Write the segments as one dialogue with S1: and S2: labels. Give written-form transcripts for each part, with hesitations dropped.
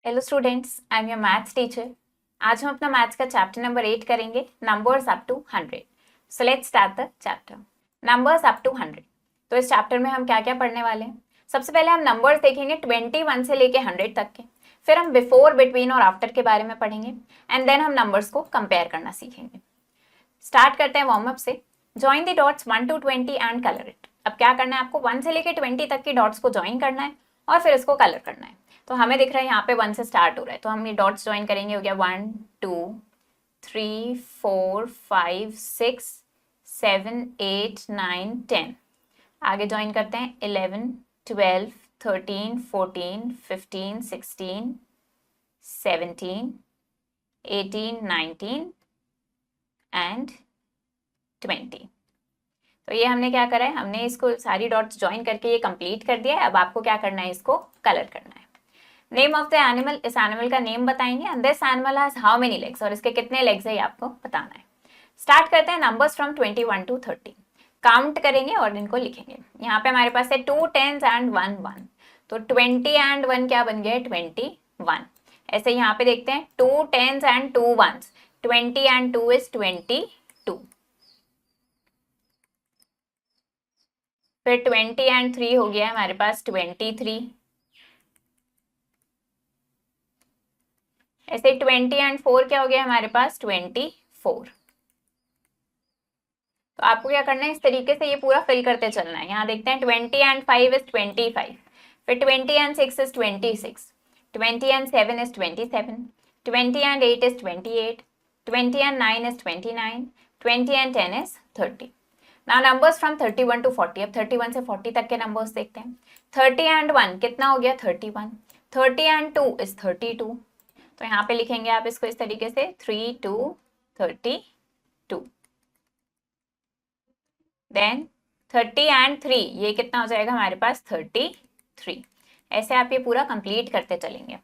S1: Hello students, I am your maths teacher. आज हम अपना मैथ्स का चैप्टर नंबर 8 करेंगे, numbers up to 100। So let's start the chapter numbers up to 100। तो इस चैप्टर में हम क्या क्या पढ़ने वाले हैं? सबसे पहले हम नंबर्स देखेंगे 21 से लेके 100 तक के। फिर हम बिफोर, बिटवीन और आफ्टर के बारे में पढ़ेंगे एंड देन हम नंबर्स को कंपेयर करना सीखेंगे। स्टार्ट करते हैं वार्म अप से। Join the dots 1 to 20 and colour it. अब क्या करना है आपको? 1 से लेके 20 तक की डॉट्स को ज्वाइन करना है और फिर इसको कलर करना है। तो हमें दिख रहा है यहाँ पे 1 से स्टार्ट हो रहा है, तो हम ये डॉट्स ज्वाइन करेंगे। हो गया 1 2 3 4 5 6 7 8 9 10। आगे ज्वाइन करते हैं 11 12 13 14 15 16 17 18 19 एंड 20। तो ये हमने क्या करा है, हमने इसको सारी डॉट्स ज्वाइन करके ये कंप्लीट कर दिया है। अब आपको क्या करना है, इसको कलर करना है। नेम ऑफ द एनिमल, इस एनिमल का नेम बताएंगे। And this animal has how many legs, और इसके कितने लेग्स है ये आपको बताना है। स्टार्ट करते हैं नंबर्स फ्रॉम 21 to 30। काउंट करेंगे और इनको लिखेंगे। यहाँ पे हमारे पास है 2 10s एंड 1 1। तो 20 एंड 1 क्या बन गया? 21। ऐसे यहाँ पे देखते हैं 2 10s and 2 1s। 20 and 2 is 22। फिर 20 एंड 3 हो गया हमारे पास 23। ऐसे 20 एंड 4 क्या हो गया हमारे पास? 24। तो आपको क्या करना है, इस तरीके से ये पूरा फिल करते चलना है। यहाँ देखते हैं 20 एंड 5 इज 25। फिर 20 and 6 is 26। 20 and 7 is 27। 20 and 8 is 28। 20 and 9 is 29। 20 and 10 is 30। Now numbers from 31 to 40। अब 31 से 40 तक के नंबर्स देखते हैं। 30 एंड 1 कितना हो गया? 31। 30 एंड 2 इज 32। तो यहाँ पे लिखेंगे आप इसको इस तरीके से 3 2 32। देन 30 एंड 3 ये कितना हो जाएगा हमारे पास? 33। ऐसे आप ये पूरा कंप्लीट करते चलेंगे।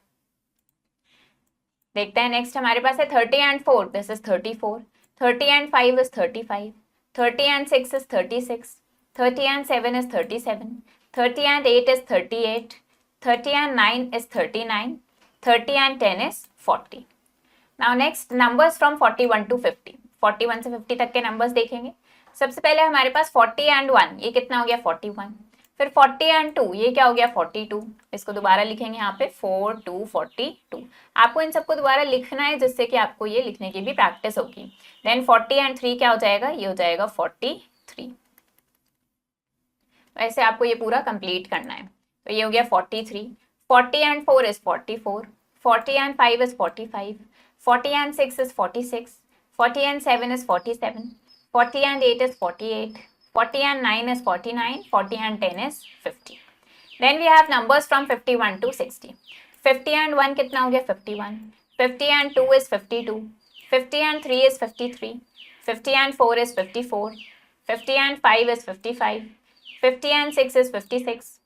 S1: देखते हैं नेक्स्ट हमारे पास है 30 and 4, this is 34। 30 and 5 is 35। 30 and 6 is 36। 30 and 7 is 37. 30 and 8 is 38. 30 and 9 is 39. 30 and 10 is 40. Now next numbers from 41 to 50. 41 से 50 तक के नंबर्स देखेंगे। सबसे पहले हमारे पास 40 and 1 ये कितना हो गया? 41। फिर 40 and 2 ये क्या हो गया? 42। इसको दोबारा लिखेंगे यहाँ पे 4 2 42। आपको इन सबको दोबारा लिखना है जिससे कि आपको ये लिखने की भी प्रैक्टिस होगी। देन 40 and 3 क्या हो जाएगा? ये हो जाएगा 43। ऐसे आपको ये पूरा कंप्लीट करना है। तो ये हो गया 43। 40 and 4 is 44। 40 and 5 is 45। 40 and 6 is 46। 40 and 7 is 47। 40 and 8 is 48। 40 and 9 is 49। 40 and 10 is 50। Then we have numbers from 51 to 60। 50 and 1 कितना हो गया? 51। 50 and 2 is 52। 50 and 3 is 53। 50 and 4 is 54। 50 and 5 is 55। 50 and 6 is 56.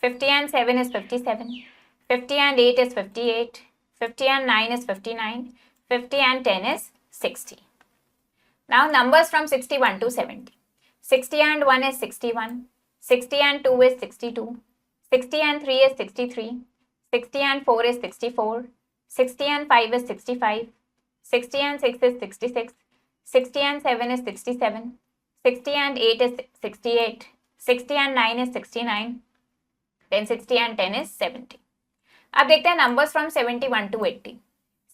S1: 50 and 7 is 57. 50 and 8 is 58. 50 and 9 is 59. 50 and 10 is 60. Now numbers from 61 to 70. 60 and 1 is 61. 60 and 2 is 62. 60 and 3 is 63. 60 and 4 is 64. 60 and 5 is 65. 60 and 6 is 66. 60 and 7 is 67. 60 and 8 is 68. 60 and 9 is 69. Then 60 and 10 is 70. अब देखते हैं numbers from 71 to 80.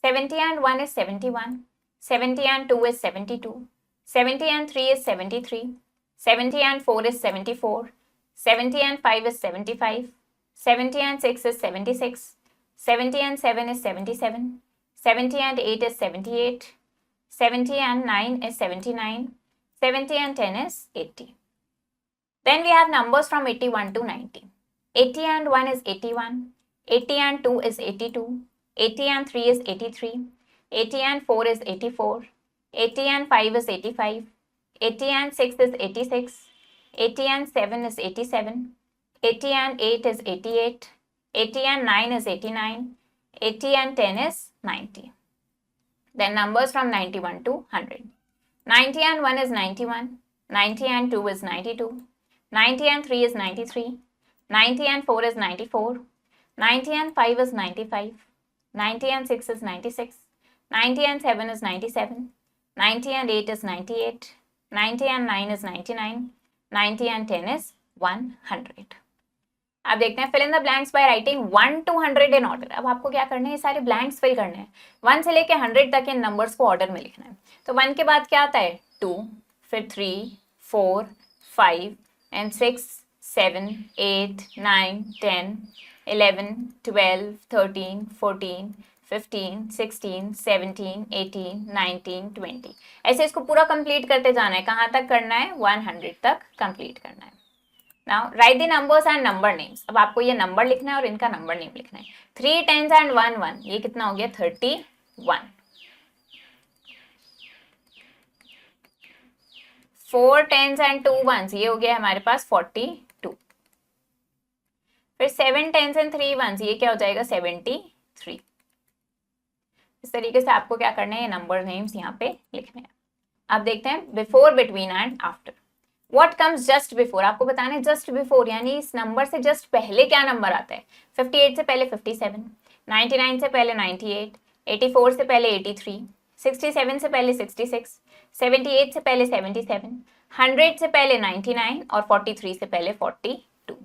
S1: 70 and 1 is 71. 70 and 2 is 72. 70 and 3 is 73. 70 and 4 is 74. 70 and 5 is 75. 70 and 6 is 76. 70 and 7 is 77. 70 and 8 is 78. 70 and 9 is 79. 70 and 10 is 80. Then we have numbers from 81 to 90. 80 and 1 is 81. 80 and 2 is 82. 80 and 3 is 83. 80 and 4 is 84. 80 and 5 is 85. 80 and 6 is 86. 80 and 7 is 87. 80 and 8 is 88. 80 and 9 is 89. 80 and 10 is 90. Then numbers from 91 to 100. 90 and 1 is 91. 90 and 2 is 92. 90 and 3 is 93. 90 and 4 is 94. 90 and 5 is 95. 90 and 6 is 96, 90 and 7 is 97, 90 and 8 is 98, 90 and 9 is 99, 90 and 10 is 100. अब देखते हैं fill in the blanks by writing 1 to 100 in order. अब आपको क्या करना है, ये सारे ब्लैंक्स फिल करने हैं। 1 से लेके 100 तक इन नंबर्स को ऑर्डर में लिखना है। तो 1 के बाद क्या आता है 2, फिर 3, 4, 5 एंड 6, 7, 8, 9, 10, 11, 12, 13, 14, 15, 16, 17, 18, 19, 20। ऐसे इसको पूरा कंप्लीट करते जाना है। कहाँ तक करना है, 100 तक कंप्लीट करना है। Now right the numbers and number names. अब आपको ये नंबर लिखना है और इनका नंबर नेम लिखना है। 3 10s एंड 1 1, ये कितना हो गया 31। 4 10s एंड 2 1s, ये हो गया हमारे पास 42। फिर 7 10s एंड 3 1s, ये क्या हो जाएगा 73। इस तरीके से आपको क्या करना है, ये नंबर नेम्स यहाँ पे लिखने हैं। अब देखते हैं before, between and after. What comes just before, आपको बताना है जस्ट बिफोर यानी इस नंबर से जस्ट पहले क्या नंबर आता है। 58 से पहले 57, 99 से पहले 98, 84 से पहले 83, 67 से पहले 66, 78 से पहले 77, 100 से पहले 99 और 43 से पहले 42।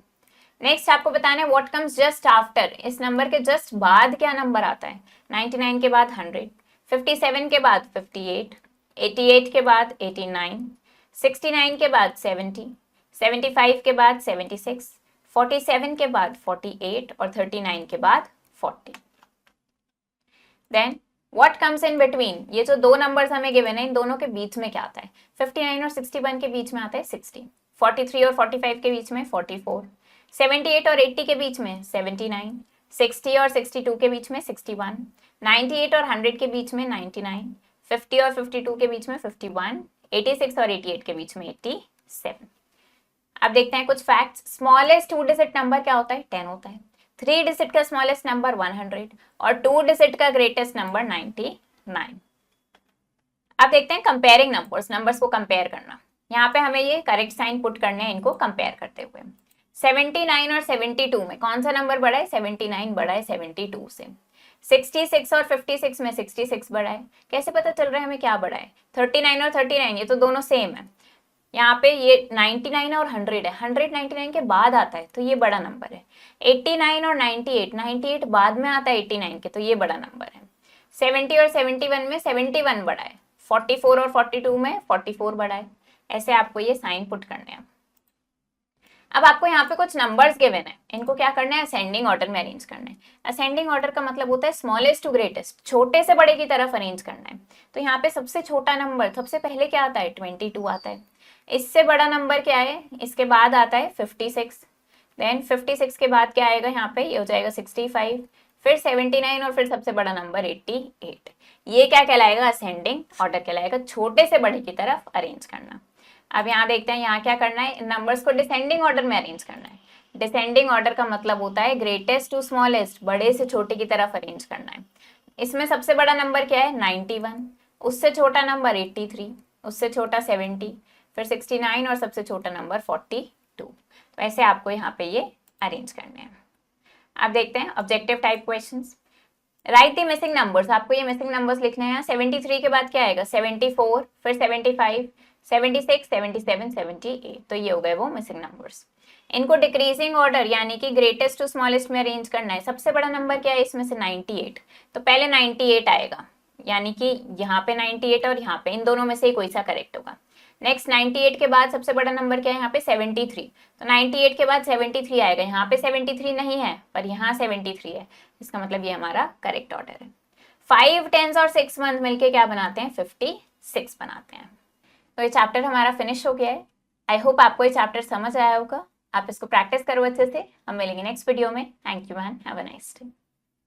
S1: नेक्स्ट आपको बताना है व्हाट कम्स जस्ट आफ्टर, इस नंबर के जस्ट बाद क्या नंबर आता है। 99 के बाद 100, 57 के बाद 58, 88 के बाद 89, 69 के बाद 70, 75 के बाद 76, 47 के बाद 48 और 39 के बाद 40। Then what comes in between, ये जो दो नंबर्स हमें गिवन है इन दोनों के बीच में क्या आता है। 59 और 61 के बीच में आता है 60, 43 और 45 के बीच में 44, 78 और 80 के बीच में 79, 60 और 62 के बीच में 61, 98 और 100 के बीच में 99, 50 और 52 के बीच में 51, 86 और 88 के बीच में 87। अब देखते हैं कुछ फैक्ट्स। स्मॉलेस्ट 2 डिजिट नंबर क्या होता है, 10 होता है। 3 डिजिट का स्मॉलेस्ट नंबर 100 और 2 डिजिट का ग्रेटेस्ट नंबर 99। अब देखते हैं कंपेयरिंग नंबर्स, नंबर्स को कंपेयर करना। यहाँ पे हमें ये करेक्ट साइन पुट करने हैं इनको कंपेयर करते हुए। 79 और 72 में कौन सा नंबर बड़ा है, 79 बड़ा है 72 से। 66 और 56 में 66 बड़ा है। कैसे पता चल रहा है हमें क्या बड़ा है, 39 और 39 ये तो दोनों सेम है। यहाँ पे ये 99 और 100 है, 100 99 के बाद आता है तो ये बड़ा नंबर है। 89 और 98, 98 बाद में आता है 89 के तो ये बड़ा नंबर है। 70 और 71 में 71 बड़ा है। 44 और 42 में 44 बड़ा है। ऐसे आपको ये साइन पुट करने हैं। अब आपको यहाँ पे कुछ नंबर्स गिवन है, इनको क्या करना है, असेंडिंग ऑर्डर में अरेंज करना है। असेंडिंग ऑर्डर का मतलब होता है स्मॉलेस्ट टू ग्रेटेस्ट, छोटे से बड़े की तरफ अरेंज करना है। तो यहाँ पे सबसे छोटा नंबर सबसे पहले क्या आता है, 22 आता है। इससे बड़ा नंबर क्या है, इसके बाद आता है 56। देन 56 के बाद क्या आएगा यहाँ पे, ये हो जाएगा 65, फिर 79 और फिर सबसे बड़ा नंबर 88। ये क्या कहलाएगा, असेंडिंग ऑर्डर कहलाएगा, छोटे से बड़े की तरफ अरेंज करना। अब यहाँ देखते हैं यहाँ क्या करना है, नंबर्स को डिसेंडिंग ऑर्डर में अरेंज करना है। डिसेंडिंग ऑर्डर का मतलब होता है ग्रेटेस्ट टू स्मॉलेस्ट, बड़े से छोटे की तरफ अरेंज करना है। इसमें सबसे बड़ा नंबर क्या है, 91, उससे छोटा नंबर 83, उससे छोटा 70, फिर 69 और सबसे छोटा नंबर 42। तो ऐसे आपको यहाँ पे ये अरेंज करने हैं। अब देखते हैं objective type questions. Right the missing numbers, आपको ये मिसिंग नंबर्स लिखने हैं। 73 के बाद क्या आएगा, 74, फिर 75, 76, 77, 78। तो ये हो गए वो मिसिंग नंबर्स। इनको डिक्रीजिंग ऑर्डर यानी कि ग्रेटेस्ट टू स्मॉलेस्ट में अरेंज करना है। सबसे बड़ा नंबर क्या है इसमें से, 98, तो पहले 98 आएगा, यानी कि यहाँ पे 98 और यहाँ पे इन दोनों में से कोई सा करेक्ट होगा। नेक्स्ट 98 के बाद सबसे बड़ा नंबर क्या है यहाँ पे, 73, तो 98 के बाद 73 आएगा। यहाँ पे 73 नहीं है पर यहाँ 73 है, इसका मतलब ये हमारा करेक्ट ऑर्डर है। 5 10s और 6 1s मिलके क्या बनाते हैं, 56 बनाते हैं। तो ये चैप्टर हमारा फिनिश हो गया है। आई होप आपको ये चैप्टर समझ आया होगा। आप इसको प्रैक्टिस करो अच्छे से। हम मिलेंगे नेक्स्ट वीडियो में। Thank you and have a nice day.